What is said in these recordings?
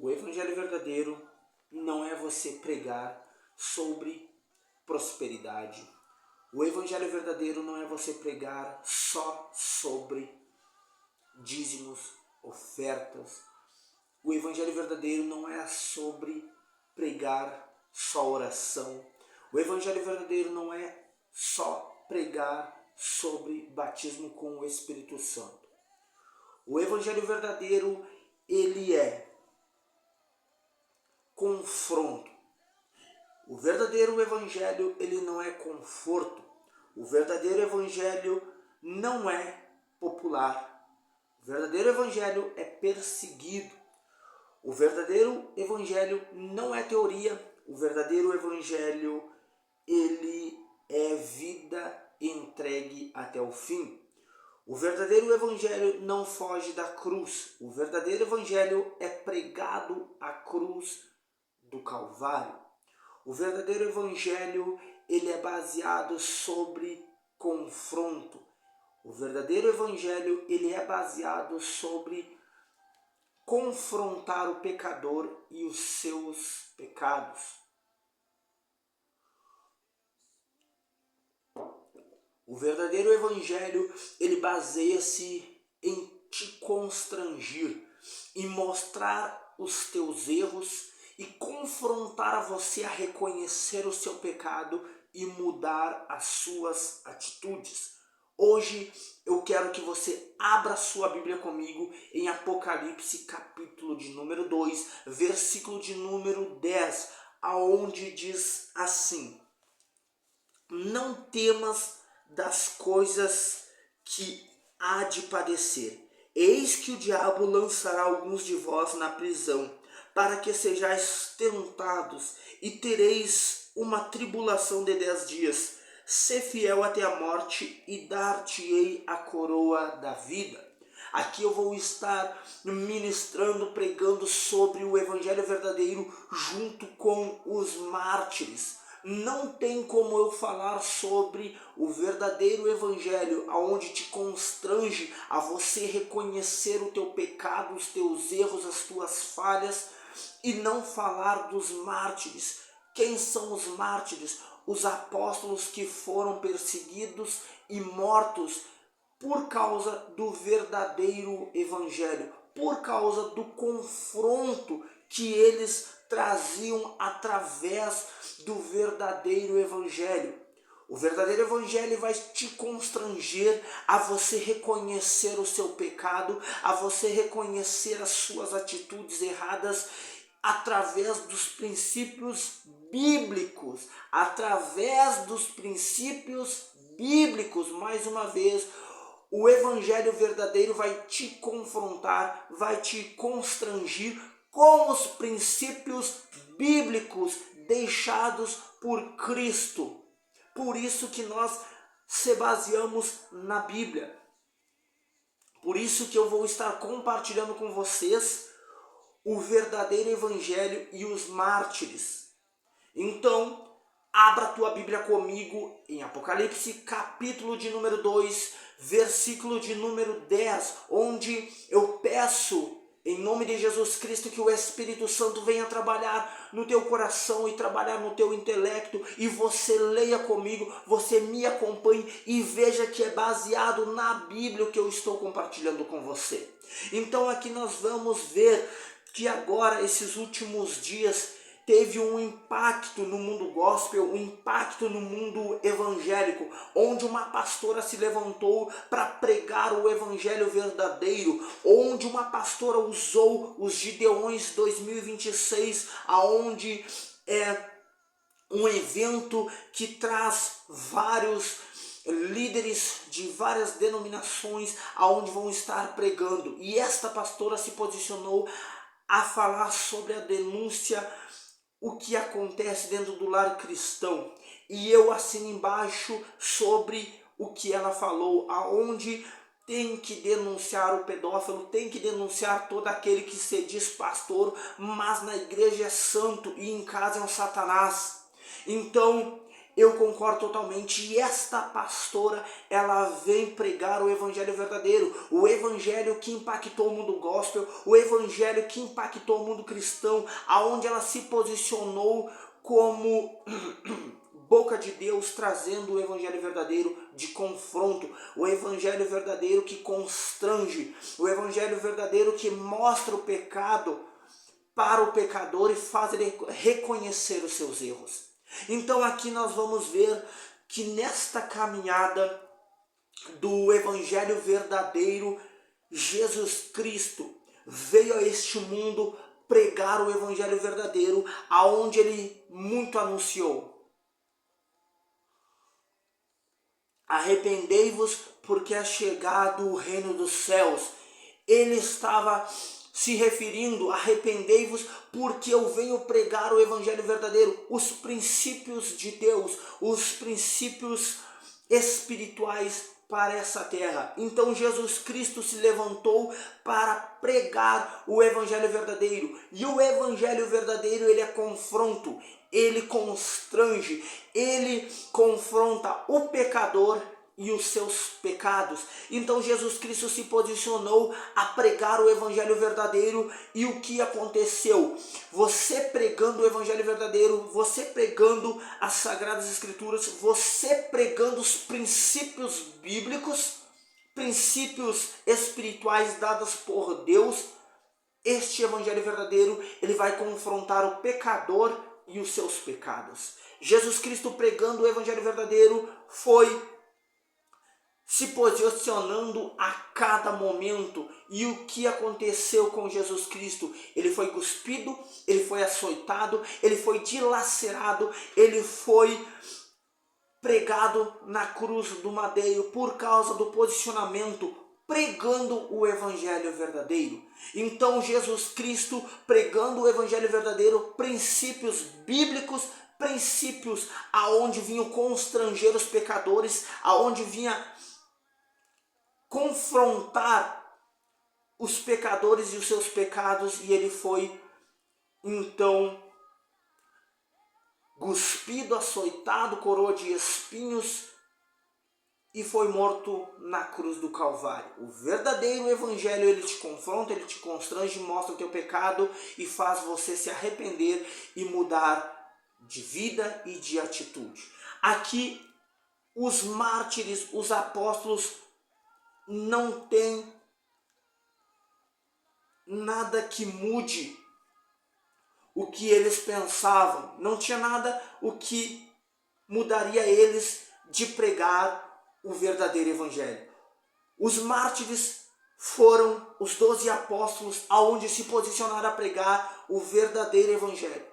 O evangelho verdadeiro não é você pregar sobre prosperidade. O evangelho verdadeiro não é você pregar só sobre dízimos, ofertas. O evangelho verdadeiro não é sobre pregar só oração. O evangelho verdadeiro não é só pregar sobre batismo com o Espírito Santo. O evangelho verdadeiro, ele é confronto. O verdadeiro evangelho, ele não é conforto. O verdadeiro evangelho não é popular. O verdadeiro evangelho é perseguido. O verdadeiro evangelho não é teoria. O verdadeiro evangelho, ele é vida entregue até o fim. O verdadeiro evangelho não foge da cruz. O verdadeiro evangelho é pregado à cruz do Calvário. O verdadeiro evangelho, ele é baseado sobre confronto. O verdadeiro evangelho, ele é baseado sobre confrontar o pecador e os seus pecados. O verdadeiro evangelho, ele baseia-se em te constrangir, em mostrar os teus erros e confrontar você a reconhecer o seu pecado e mudar as suas atitudes. Hoje eu quero que você abra sua Bíblia comigo em Apocalipse capítulo de número 2, versículo de número 10, aonde diz assim: não temas das coisas que há de padecer. Eis que o diabo lançará alguns de vós na prisão, para que sejais tentados, e tereis uma tribulação de 10 dias. Sê fiel até a morte, e dar-te-ei a coroa da vida. Aqui eu vou estar ministrando, pregando sobre o evangelho verdadeiro junto com os mártires. Não tem como eu falar sobre o verdadeiro evangelho, aonde te constrange a você reconhecer o teu pecado, os teus erros, as tuas falhas, e não falar dos mártires. Quem são os mártires? Os apóstolos que foram perseguidos e mortos por causa do verdadeiro evangelho, por causa do confronto que eles traziam através do verdadeiro evangelho. O verdadeiro evangelho vai te constranger a você reconhecer o seu pecado, a você reconhecer as suas atitudes erradas através dos princípios bíblicos, através dos princípios bíblicos. Mais uma vez, o evangelho verdadeiro vai te confrontar, vai te constranger com os princípios bíblicos deixados por Cristo. Por isso que nós se baseamos na Bíblia. Por isso que eu vou estar compartilhando com vocês o verdadeiro evangelho e os mártires. Então, abra a tua Bíblia comigo em Apocalipse, capítulo de número 2, versículo de número 10, onde eu peço, em nome de Jesus Cristo, que o Espírito Santo venha trabalhar no teu coração e trabalhar no teu intelecto, e você leia comigo, você me acompanhe e veja que é baseado na Bíblia o que eu estou compartilhando com você. Então aqui nós vamos ver que agora, esses últimos dias, teve um impacto no mundo gospel, um impacto no mundo evangélico, onde uma pastora se levantou para pregar o evangelho verdadeiro, onde uma pastora usou os Gideões 2026, aonde é um evento que traz vários líderes de várias denominações aonde vão estar pregando, e esta pastora se posicionou a falar sobre a denúncia, o que acontece dentro do lar cristão. E eu assino embaixo sobre o que ela falou, aonde tem que denunciar o pedófilo, tem que denunciar todo aquele que se diz pastor, mas na igreja é santo e em casa é um satanás. Então eu concordo totalmente. E esta pastora, ela vem pregar o evangelho verdadeiro, o evangelho que impactou o mundo gospel, o evangelho que impactou o mundo cristão, aonde ela se posicionou como boca de Deus, trazendo o evangelho verdadeiro de confronto, o evangelho verdadeiro que constrange, o evangelho verdadeiro que mostra o pecado para o pecador e faz ele reconhecer os seus erros. Então aqui nós vamos ver que nesta caminhada do evangelho verdadeiro, Jesus Cristo veio a este mundo pregar o evangelho verdadeiro, aonde ele muito anunciou: arrependei-vos, porque é chegado o reino dos céus. Ele estava se referindo: arrependei-vos, porque eu venho pregar o evangelho verdadeiro, os princípios de Deus, os princípios espirituais para essa terra. Então Jesus Cristo se levantou para pregar o evangelho verdadeiro. E o evangelho verdadeiro, ele é confronto, ele constrange, ele confronta o pecador e os seus pecados. Então Jesus Cristo se posicionou a pregar o evangelho verdadeiro. E o que aconteceu? Você pregando o evangelho verdadeiro, você pregando as sagradas escrituras, você pregando os princípios bíblicos, princípios espirituais dados por Deus, este evangelho verdadeiro, ele vai confrontar o pecador e os seus pecados. Jesus Cristo pregando o evangelho verdadeiro foi se posicionando a cada momento. E o que aconteceu com Jesus Cristo? Ele foi cuspido, ele foi açoitado, ele foi dilacerado, ele foi pregado na cruz do madeiro por causa do posicionamento, pregando o evangelho verdadeiro. Então Jesus Cristo pregando o evangelho verdadeiro, princípios bíblicos, princípios aonde vinham constranger os pecadores, aonde vinha confrontar os pecadores e os seus pecados. E ele foi então cuspido, açoitado, coroa de espinhos e foi morto na cruz do Calvário. O verdadeiro evangelho, ele te confronta, ele te constrange, mostra o teu pecado e faz você se arrepender e mudar de vida e de atitude. Aqui os mártires, os apóstolos, não tem nada que mude o que eles pensavam. Não tinha nada o que mudaria eles de pregar o verdadeiro evangelho. Os mártires foram os 12 apóstolos aonde se posicionaram a pregar o verdadeiro evangelho.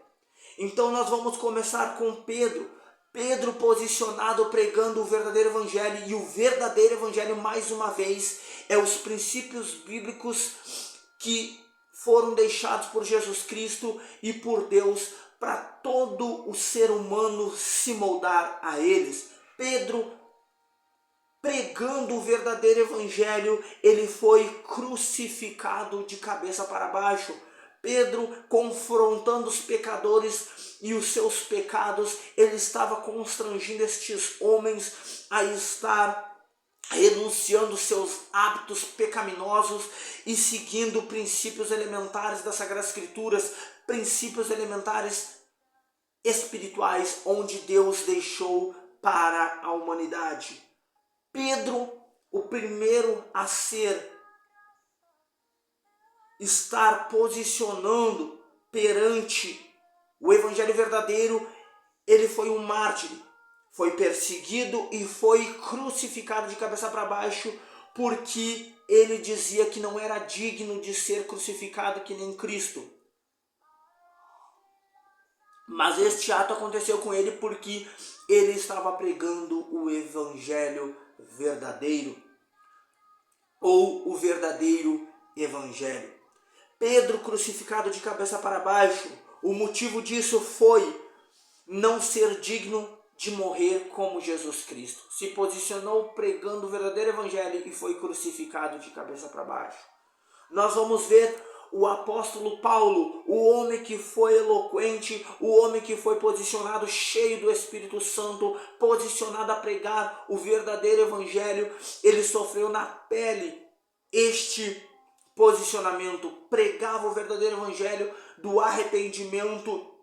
Então nós vamos começar com Pedro. Pedro posicionado pregando o verdadeiro evangelho. E o verdadeiro evangelho, mais uma vez, é os princípios bíblicos que foram deixados por Jesus Cristo e por Deus para todo o ser humano se moldar a eles. Pedro pregando o verdadeiro evangelho, ele foi crucificado de cabeça para baixo. Pedro confrontando os pecadores e os seus pecados, ele estava constrangindo estes homens a estar renunciando seus hábitos pecaminosos e seguindo princípios elementares das Sagradas Escrituras, princípios elementares espirituais onde Deus deixou para a humanidade. Pedro, o primeiro a estar posicionando perante o evangelho verdadeiro, ele foi um mártir, foi perseguido e foi crucificado de cabeça para baixo, porque ele dizia que não era digno de ser crucificado que nem Cristo. Mas este ato aconteceu com ele porque ele estava pregando o evangelho verdadeiro, ou o verdadeiro evangelho. Pedro crucificado de cabeça para baixo, o motivo disso foi não ser digno de morrer como Jesus Cristo. Se posicionou pregando o verdadeiro evangelho e foi crucificado de cabeça para baixo. Nós vamos ver o apóstolo Paulo, o homem que foi eloquente, o homem que foi posicionado cheio do Espírito Santo, posicionado a pregar o verdadeiro evangelho, ele sofreu na pele este posicionamento, pregava o verdadeiro evangelho do arrependimento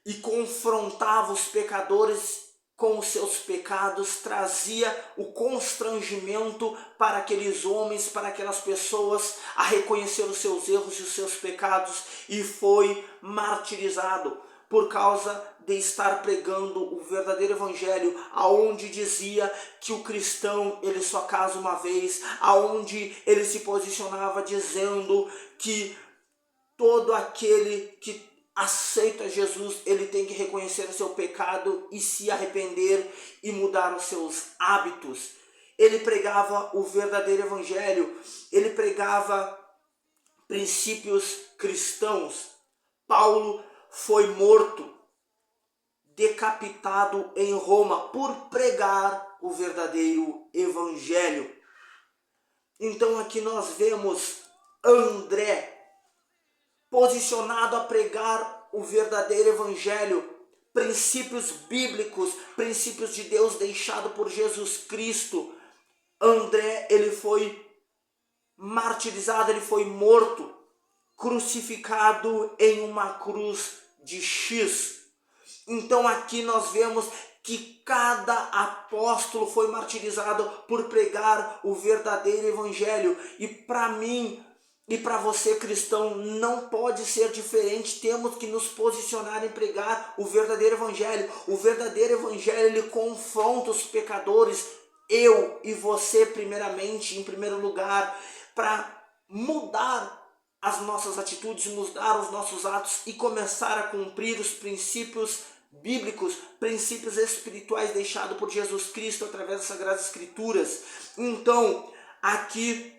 e confrontava os pecadores com os seus pecados, trazia o constrangimento para aqueles homens, para aquelas pessoas a reconhecer os seus erros e os seus pecados, e foi martirizado por causa de estar pregando o verdadeiro evangelho, aonde dizia que o cristão ele só casa uma vez, aonde ele se posicionava dizendo que todo aquele que aceita Jesus, ele tem que reconhecer o seu pecado e se arrepender e mudar os seus hábitos. Ele pregava o verdadeiro evangelho, ele pregava princípios cristãos. Paulo foi morto, decapitado em Roma por pregar o verdadeiro evangelho. Então aqui nós vemos André posicionado a pregar o verdadeiro evangelho, princípios bíblicos, princípios de Deus deixado por Jesus Cristo. André, ele foi martirizado, ele foi morto, crucificado em uma cruz de X. Então aqui nós vemos que cada apóstolo foi martirizado por pregar o verdadeiro evangelho. E para mim e para você, cristão, não pode ser diferente. Temos que nos posicionar em pregar o verdadeiro evangelho. O verdadeiro evangelho, ele confronta os pecadores, eu e você primeiramente, em primeiro lugar, para mudar as nossas atitudes, mudar os nossos atos e começar a cumprir os princípios bíblicos, princípios espirituais deixados por Jesus Cristo através das Sagradas Escrituras. Então, aqui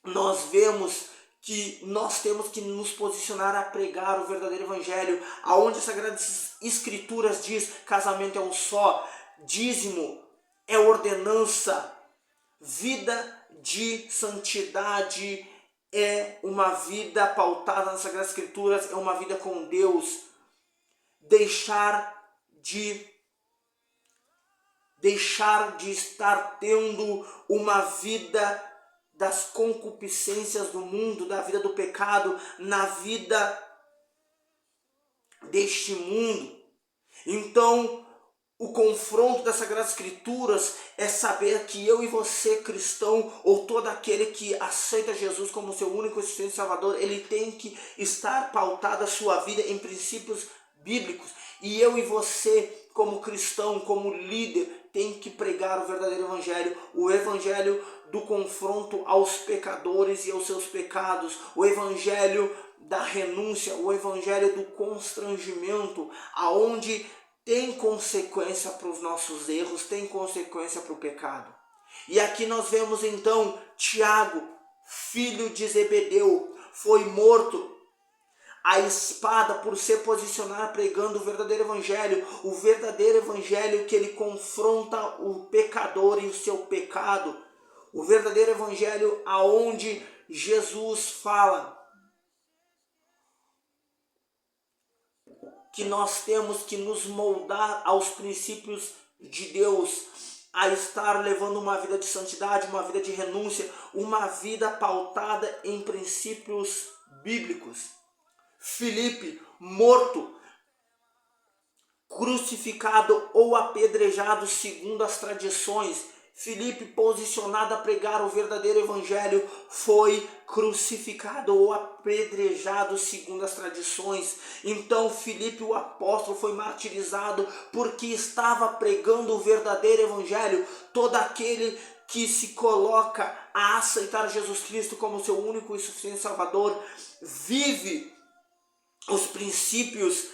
nós vemos que nós temos que nos posicionar a pregar o verdadeiro evangelho, aonde as Sagradas Escrituras diz: casamento é um só, dízimo é ordenança, vida de santidade é uma vida pautada nas Sagradas Escrituras, é uma vida com Deus. Deixar de estar tendo uma vida das concupiscências do mundo, da vida do pecado, na vida deste mundo. Então, o confronto das Sagradas Escrituras é saber que eu e você, cristão, ou todo aquele que aceita Jesus como seu único e suficiente Salvador, ele tem que estar pautado a sua vida em princípios bíblicos. E eu e você, como cristão, como líder, tem que pregar o verdadeiro evangelho, o evangelho do confronto aos pecadores e aos seus pecados, o evangelho da renúncia, o evangelho do constrangimento, aonde tem consequência para os nossos erros, tem consequência para o pecado. E aqui nós vemos então Tiago, filho de Zebedeu, foi morto a espada por se posicionar pregando o verdadeiro evangelho que ele confronta o pecador e o seu pecado, o verdadeiro evangelho aonde Jesus fala que nós temos que nos moldar aos princípios de Deus, a estar levando uma vida de santidade, uma vida de renúncia, uma vida pautada em princípios bíblicos. Filipe, morto, crucificado ou apedrejado segundo as tradições. Filipe, posicionado a pregar o verdadeiro evangelho, foi crucificado ou apedrejado segundo as tradições. Então Filipe, o apóstolo, foi martirizado porque estava pregando o verdadeiro evangelho. Todo aquele que se coloca a aceitar Jesus Cristo como seu único e suficiente Salvador, vive os princípios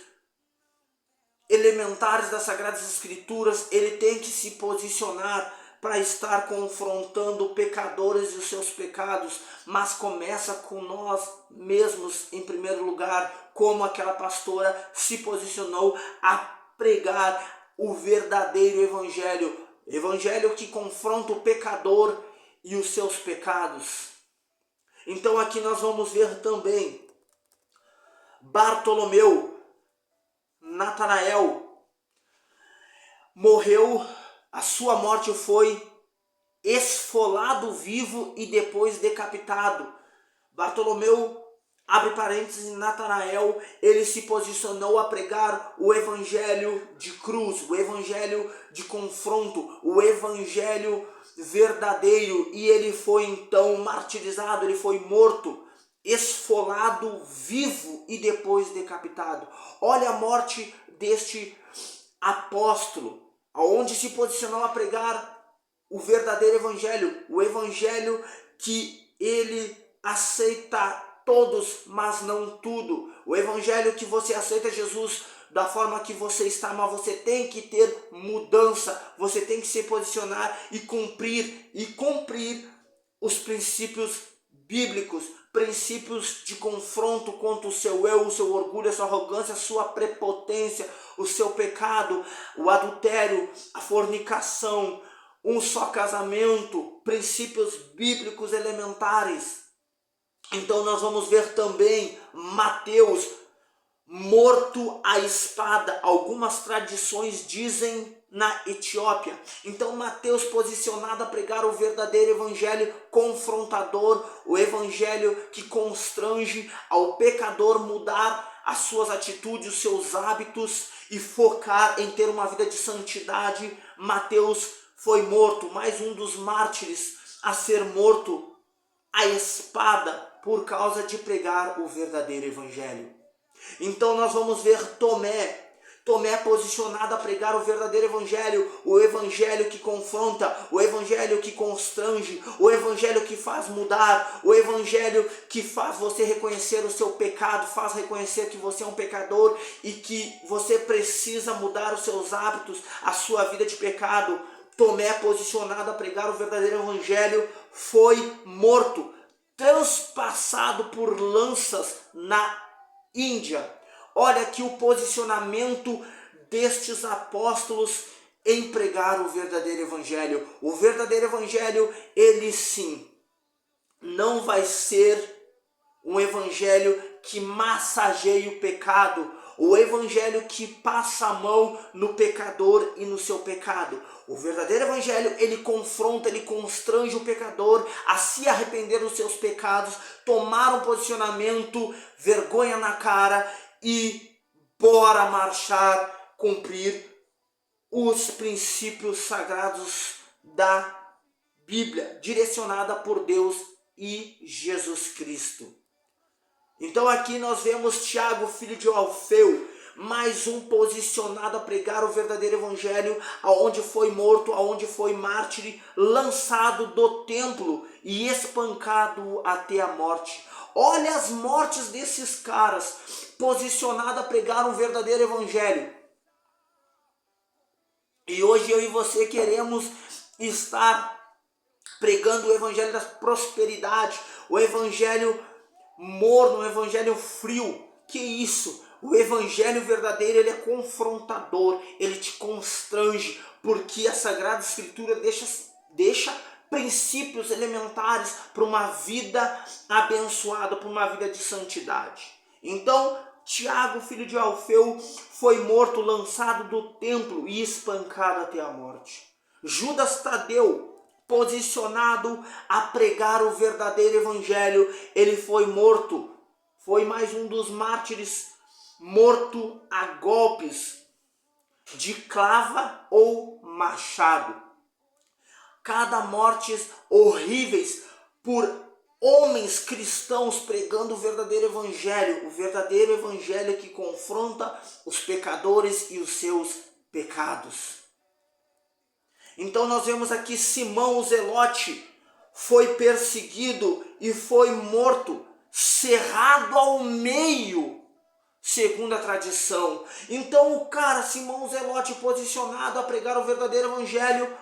elementares das Sagradas Escrituras, ele tem que se posicionar para estar confrontando pecadores e os seus pecados, mas começa com nós mesmos em primeiro lugar, como aquela pastora se posicionou a pregar o verdadeiro evangelho, evangelho que confronta o pecador e os seus pecados. Então aqui nós vamos ver também Bartolomeu, Natanael, morreu, a sua morte foi esfolado vivo e depois decapitado. Bartolomeu, abre parênteses, Natanael, ele se posicionou a pregar o evangelho de cruz, o evangelho de confronto, o evangelho verdadeiro, e ele foi então martirizado, ele foi morto, esfolado vivo e depois decapitado. Olha a morte deste apóstolo, aonde se posicionou a pregar o verdadeiro evangelho, o evangelho que ele aceita todos, mas não tudo. O evangelho que você aceita Jesus da forma que você está, mas você tem que ter mudança, você tem que se posicionar e cumprir os princípios bíblicos, princípios de confronto contra o seu eu, o seu orgulho, a sua arrogância, a sua prepotência, o seu pecado, o adultério, a fornicação, um só casamento, princípios bíblicos elementares. Então nós vamos ver também Mateus morto à espada. Algumas tradições dizem na Etiópia. Então Mateus posicionado a pregar o verdadeiro evangelho confrontador, o evangelho que constrange ao pecador mudar as suas atitudes, os seus hábitos e focar em ter uma vida de santidade. Mateus foi morto, mais um dos mártires a ser morto à espada por causa de pregar o verdadeiro evangelho. Então nós vamos ver Tomé posicionado a pregar o verdadeiro evangelho, o evangelho que confronta, o evangelho que constrange, o evangelho que faz mudar, o evangelho que faz você reconhecer o seu pecado, faz reconhecer que você é um pecador e que você precisa mudar os seus hábitos, a sua vida de pecado. Tomé, posicionado a pregar o verdadeiro evangelho, foi morto, transpassado por lanças na Índia. Olha aqui o posicionamento destes apóstolos em pregar o verdadeiro evangelho. O verdadeiro evangelho, ele sim, não vai ser um evangelho que massageie o pecado, o evangelho que passa a mão no pecador e no seu pecado. O verdadeiro evangelho, ele confronta, ele constrange o pecador a se arrepender dos seus pecados, tomar um posicionamento, vergonha na cara e bora marchar, cumprir os princípios sagrados da Bíblia, direcionada por Deus e Jesus Cristo. Então aqui nós vemos Tiago, filho de Alfeu, mais um posicionado a pregar o verdadeiro evangelho, aonde foi morto, aonde foi mártir, lançado do templo e espancado até a morte. Olha as mortes desses caras, posicionado a pregar um verdadeiro evangelho. E hoje eu e você queremos estar pregando o evangelho da prosperidade, o evangelho morno, o evangelho frio. Que isso? O evangelho verdadeiro, ele é confrontador, ele te constrange, porque a Sagrada Escritura deixa princípios elementares para uma vida abençoada, para uma vida de santidade. Então, Tiago, filho de Alfeu, foi morto, lançado do templo e espancado até a morte. Judas Tadeu, posicionado a pregar o verdadeiro evangelho, ele foi morto. Foi mais um dos mártires morto a golpes de clava ou machado. Cada mortes horríveis por homens cristãos pregando o verdadeiro evangelho que confronta os pecadores e os seus pecados. Então nós vemos aqui Simão o Zelote foi perseguido e foi morto, cerrado ao meio, segundo a tradição. Então o cara, Simão o Zelote, posicionado a pregar o verdadeiro evangelho,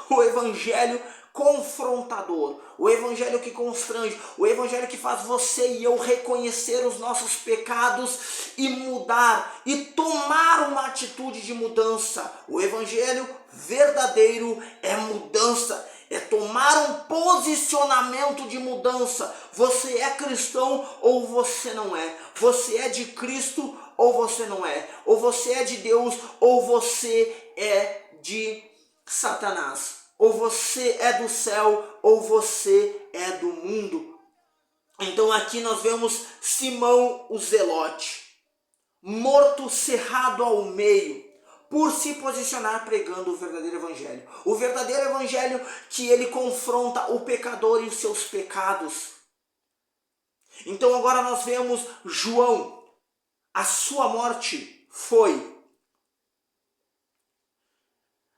o evangelho confrontador, o evangelho que constrange, o evangelho que faz você e eu reconhecer os nossos pecados e mudar e tomar uma atitude de mudança. O evangelho verdadeiro é mudança, É tomar um posicionamento de mudança. Você é cristão ou você não é? Você é de Cristo ou você não é? Ou você é de Deus ou você é de Satanás? Ou você é do céu ou você é do mundo? Então aqui nós vemos Simão o Zelote, morto, cerrado ao meio, por se posicionar pregando o verdadeiro evangelho. O verdadeiro evangelho que ele confronta o pecador e os seus pecados. Então agora nós vemos João. A sua morte foi...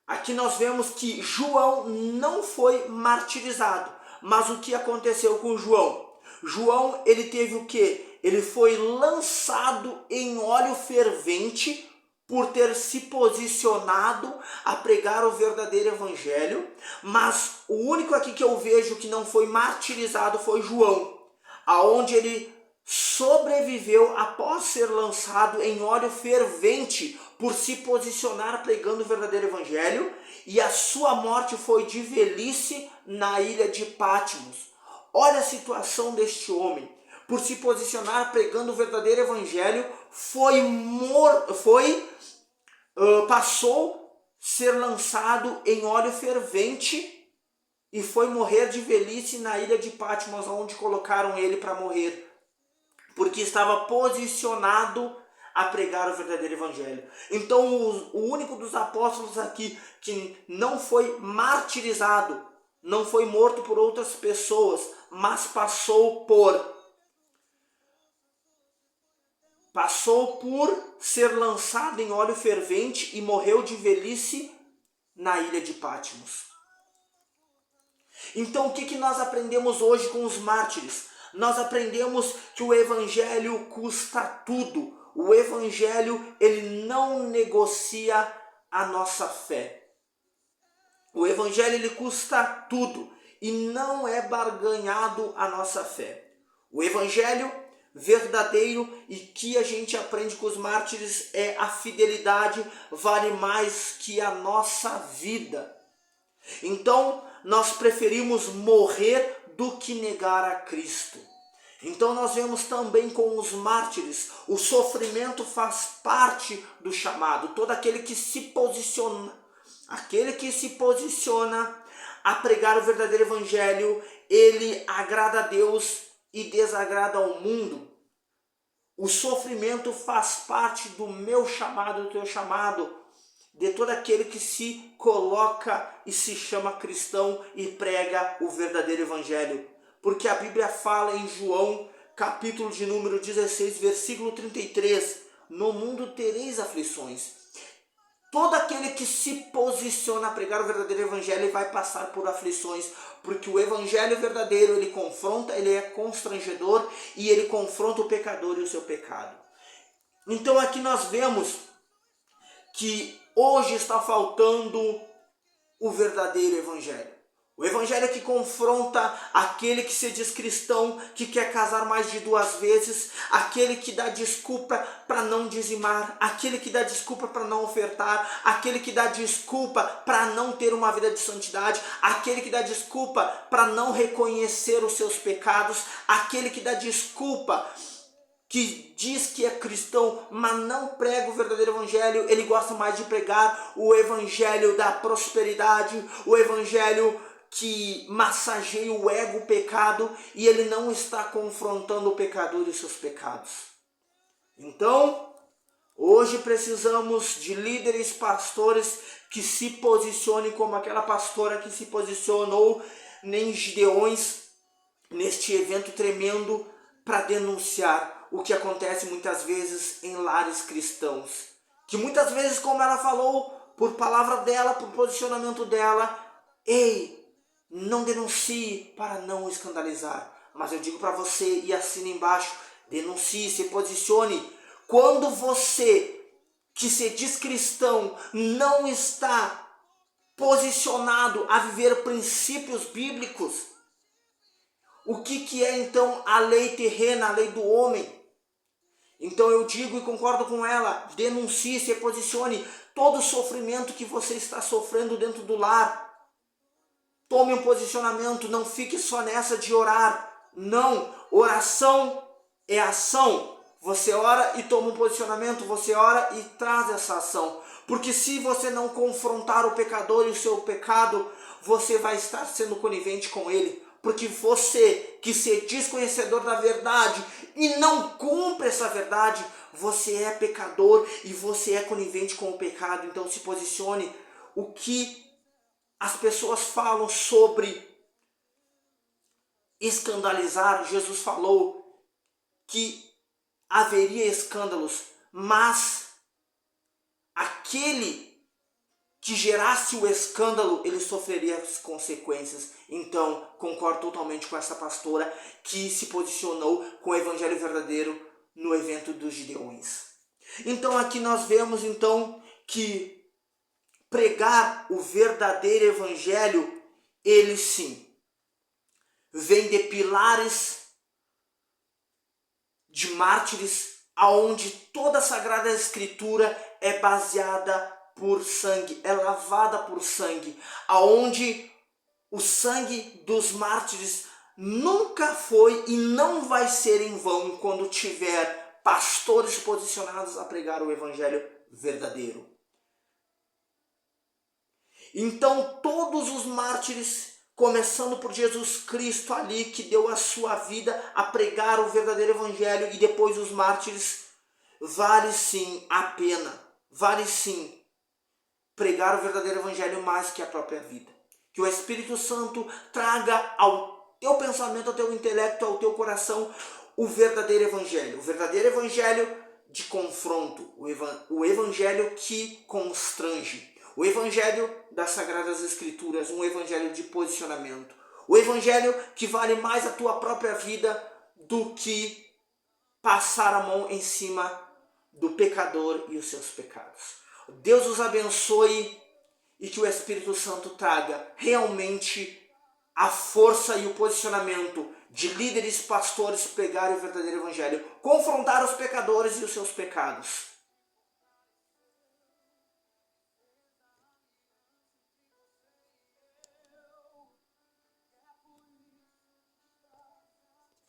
Aqui nós vemos que João não foi martirizado. Mas o que aconteceu com João? João, ele teve o quê? Ele foi lançado em óleo fervente por ter se posicionado a pregar o verdadeiro evangelho. Mas o único aqui que eu vejo que não foi martirizado foi João, aonde ele sobreviveu após ser lançado em óleo fervente por se posicionar pregando o verdadeiro evangelho, e a sua morte foi de velhice na ilha de Patmos. Olha a situação deste homem. Por se posicionar pregando o verdadeiro evangelho, passou a ser lançado em óleo fervente e foi morrer de velhice na ilha de Patmos, onde colocaram ele para morrer, porque estava posicionado a pregar o verdadeiro evangelho. Então o único dos apóstolos aqui que não foi martirizado, não foi morto por outras pessoas, mas passou por ser lançado em óleo fervente e morreu de velhice na ilha de Patmos. Então o que nós aprendemos hoje com os mártires? Nós aprendemos que o evangelho custa tudo. O evangelho, ele não negocia a nossa fé. O evangelho, ele custa tudo e não é barganhado a nossa fé. O evangelho verdadeiro e que a gente aprende com os mártires é a fidelidade vale mais que a nossa vida. Então, nós preferimos morrer do que negar a Cristo. Então nós vemos também com os mártires, o sofrimento faz parte do chamado. Todo aquele que se posiciona a pregar o verdadeiro evangelho, ele agrada a Deus e desagrada ao mundo. O sofrimento faz parte do meu chamado, do teu chamado, de todo aquele que se coloca e se chama cristão e prega o verdadeiro evangelho. Porque a Bíblia fala em João, capítulo de número 16, versículo 33, no mundo tereis aflições. Todo aquele que se posiciona a pregar o verdadeiro evangelho vai passar por aflições, porque o evangelho verdadeiro, ele confronta, ele é constrangedor e ele confronta o pecador e o seu pecado. Então aqui nós vemos que hoje está faltando o verdadeiro evangelho. O evangelho que confronta aquele que se diz cristão, que quer casar mais de 2 vezes, aquele que dá desculpa para não dizimar, aquele que dá desculpa para não ofertar, aquele que dá desculpa para não ter uma vida de santidade, aquele que dá desculpa para não reconhecer os seus pecados, aquele que dá desculpa que diz que é cristão, mas não prega o verdadeiro evangelho. Ele gosta mais de pregar o evangelho da prosperidade, o evangelho que massageia o ego, o pecado, e ele não está confrontando o pecador e os seus pecados. Então, hoje precisamos de líderes, pastores que se posicionem como aquela pastora que se posicionou em Gideões, neste evento tremendo, para denunciar o que acontece muitas vezes em lares cristãos. Que muitas vezes, como ela falou, por palavra dela, por posicionamento dela, ei, não denuncie para não escandalizar. Mas eu digo para você, e assina embaixo, denuncie, se posicione. Quando você, que se diz cristão, não está posicionado a viver princípios bíblicos, o que é então a lei terrena, a lei do homem? Então eu digo e concordo com ela, denuncie, se posicione. Todo o sofrimento que você está sofrendo dentro do lar, Tome um posicionamento, não fique só nessa de orar. Não, oração é ação. Você ora e toma um posicionamento, você ora e traz essa ação. Porque se você não confrontar o pecador e o seu pecado, você vai estar sendo conivente com ele. Porque você que se diz conhecedor da verdade e não cumpre essa verdade, você é pecador e você é conivente com o pecado. Então se posicione. O que as pessoas falam sobre escandalizar, Jesus falou que haveria escândalos, mas aquele que gerasse o escândalo, ele sofreria as consequências. Então, concordo totalmente com essa pastora que se posicionou com o evangelho verdadeiro no evento dos Gideões. Então, aqui nós vemos então que pregar o verdadeiro evangelho, ele sim, vem de pilares de mártires, aonde toda a Sagrada Escritura é baseada por sangue, é lavada por sangue, aonde o sangue dos mártires nunca foi e não vai ser em vão quando tiver pastores posicionados a pregar o evangelho verdadeiro. Então todos os mártires, começando por Jesus Cristo ali, que deu a sua vida a pregar o verdadeiro evangelho, e depois os mártires, vale sim a pena, vale sim pregar o verdadeiro evangelho mais que a própria vida. Que o Espírito Santo traga ao teu pensamento, ao teu intelecto, ao teu coração o verdadeiro evangelho de confronto, o evangelho que constrange, o evangelho das Sagradas Escrituras, um evangelho de posicionamento, o evangelho que vale mais a tua própria vida do que passar a mão em cima do pecador e os seus pecados. Deus os abençoe e que o Espírito Santo traga realmente a força e o posicionamento de líderes, pastores, pregar o verdadeiro evangelho, confrontar os pecadores e os seus pecados.